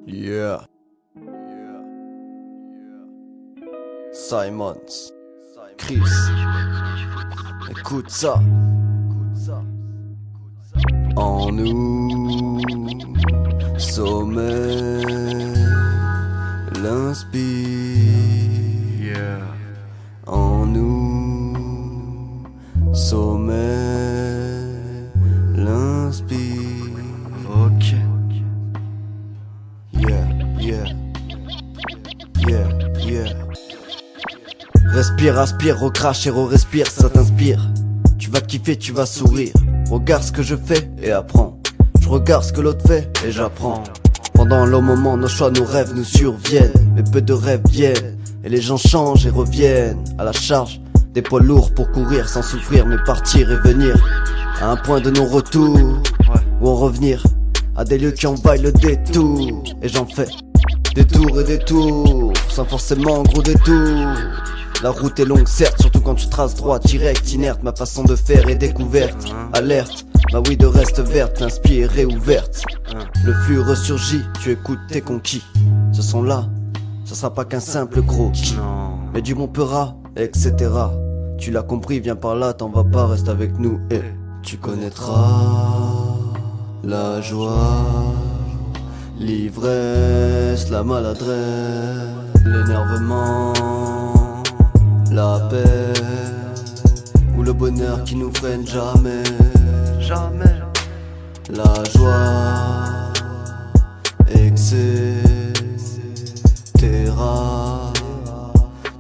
Yeah. Simons, Chris, écoute ça. En nous, sommet, l'inspire. En nous, sommet, l'inspire. Ok. Yeah. Respire, aspire, recrache et re-respire, ça t'inspire. Tu vas kiffer, tu vas sourire. Regarde ce que je fais et apprends. Je regarde ce que l'autre fait et j'apprends. Pendant le moment, nos choix, nos rêves nous surviennent. Mais peu de rêves viennent. Et les gens changent et reviennent à la charge des poids lourds pour courir sans souffrir, mais partir et venir à un point de non-retour, ou en revenir à des lieux qui envahissent le détour. Et j'en fais des tours et des tours, sans forcément gros détours. La route est longue certes, surtout quand tu traces droit, direct, inerte. Ma façon de faire est découverte, alerte. Ma oui de reste verte, inspirée, ouverte. Le flux ressurgit, tu écoutes tes conquis. Ce son là, ça sera pas qu'un simple croquis, mais du Montpera, etc. Tu l'as compris, viens par là, t'en vas pas, reste avec nous et tu connaîtras la joie, l'ivresse, la maladresse, l'énervement, la paix, ou le bonheur qui nous freine jamais. La joie, etc.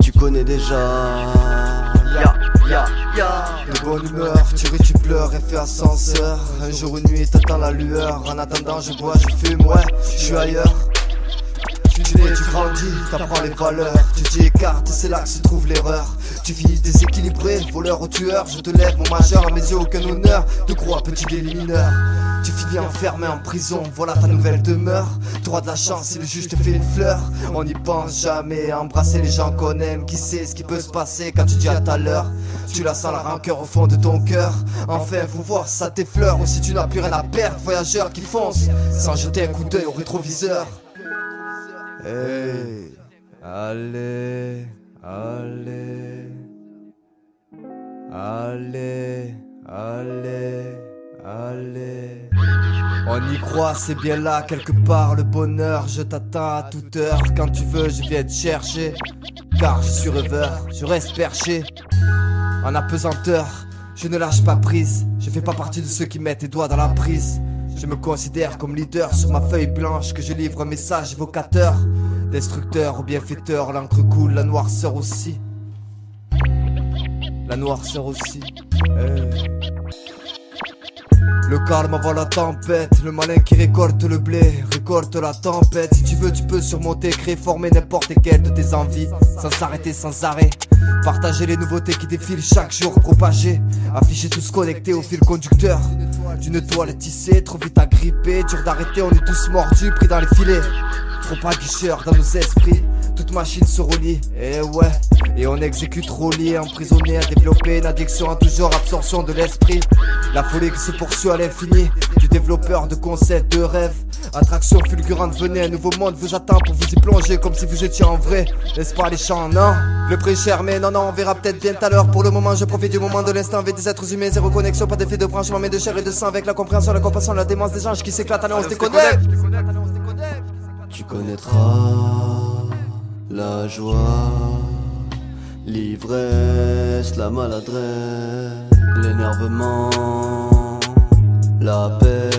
Tu connais déjà. De bonne humeur, tu ris, tu pleures, effet ascenseur. Un jour, une nuit, t'attends la lueur. En attendant, je bois, je fume, ouais, je suis ailleurs. Tu nais, tu grandis, t'apprends les valeurs. Tu t'y écartes, c'est là que se trouve l'erreur. Tu finis déséquilibré, voleur ou tueur. Je te lève, mon majeur, à mes yeux aucun honneur. De croix, petit délit mineur. Tu finis enfermé en prison, voilà ta nouvelle demeure. T'auras de la chance si le juge te fait une fleur. On n'y pense jamais, embrasser les gens qu'on aime. Qui sait ce qui peut se passer quand tu dis à ta l'heure. Tu la sens la rancœur au fond de ton cœur. Enfin faut voir si ça t'effleure ou si tu n'as plus rien à perdre. Voyageur qui fonce sans jeter un coup d'œil au rétroviseur. Hey, Allez. On y croit, c'est bien là, quelque part, le bonheur. Je t'attends à toute heure, quand tu veux, je viens te chercher. Car je suis rêveur, je reste perché en apesanteur, je ne lâche pas prise. Je fais pas partie de ceux qui mettent les doigts dans la prise. Je me considère comme leader sur ma feuille blanche, que je livre un message évocateur. Destructeur ou bienfaiteur, l'encre coule, la noirceur aussi. La noirceur aussi. Le calme avant la tempête, le malin qui récolte le blé, récolte la tempête. Si tu veux, tu peux surmonter, créer, former n'importe quelle de tes envies, sans s'arrêter, sans arrêt. Partager les nouveautés qui défilent chaque jour, propager, afficher tous connectés au fil conducteur d'une toile tissée, trop vite agrippée, dur d'arrêter, on est tous mordus, pris dans les filets. Trop aguicheurs dans nos esprits, toute machine se relie, et ouais. Et on exécute relié, emprisonné, à développer une addiction, à toujours absorption de l'esprit. La folie qui se poursuit à l'infini, du développeur de concepts, de rêves. Attraction fulgurante, venez, un nouveau monde vous attend pour vous y plonger comme si vous étiez en vrai. N'est-ce pas les chants, non? Le prix cher, mais non, on verra peut-être bien tout à l'heure. Pour le moment, je profite du moment de l'instant avec des êtres humains, zéro connexion, pas d'effet de branchement, mais de chair et de sang. Avec la compréhension, la compassion, la démence des anges qui s'éclatent, allez on se déconnecte. tu connaîtras la joie, l'ivresse, la maladresse, l'énervement, la paix,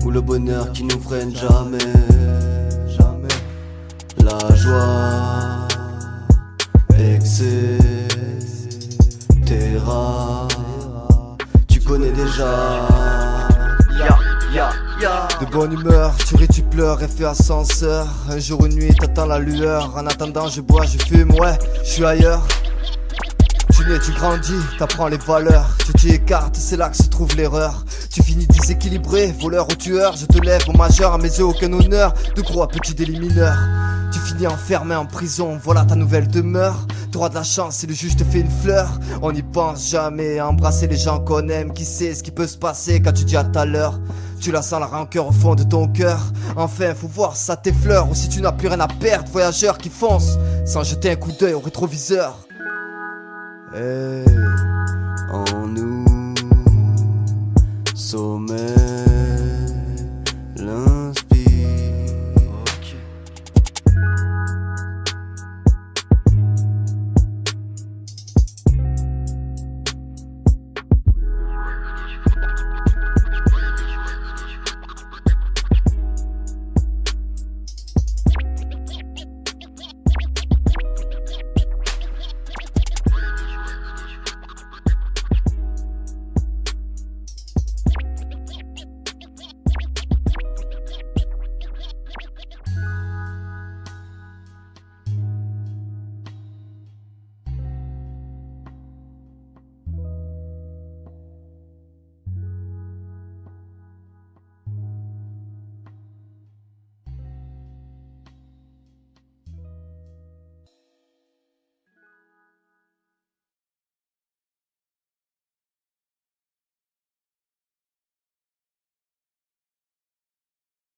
ou le bonheur qui nous freine jamais. La joie, etc. Tu connais déjà. De bonne humeur, tu ris, tu pleures, effet ascenseur. Un jour, une nuit, t'attends la lueur. En attendant, je bois, je fume, ouais, je suis ailleurs. Tu nais, tu grandis, t'apprends les valeurs. Tu t'y écartes, c'est là que se trouve l'erreur. Tu finis déséquilibré, voleur ou tueur. Je te lève au majeur, à mes yeux aucun honneur. De gros à petit délit mineur. Tu finis enfermé en prison, voilà ta nouvelle demeure. T'auras de la chance si le juge te fait une fleur. On n'y pense jamais, embrasser les gens qu'on aime. Qui sait ce qui peut se passer quand tu dis à ta l'heure. Tu la sens la rancœur au fond de ton cœur. Enfin faut voir si ça t'effleure ou si tu n'as plus rien à perdre. Voyageur qui fonce sans jeter un coup d'œil au rétroviseur. Hey, en nous, sommeil.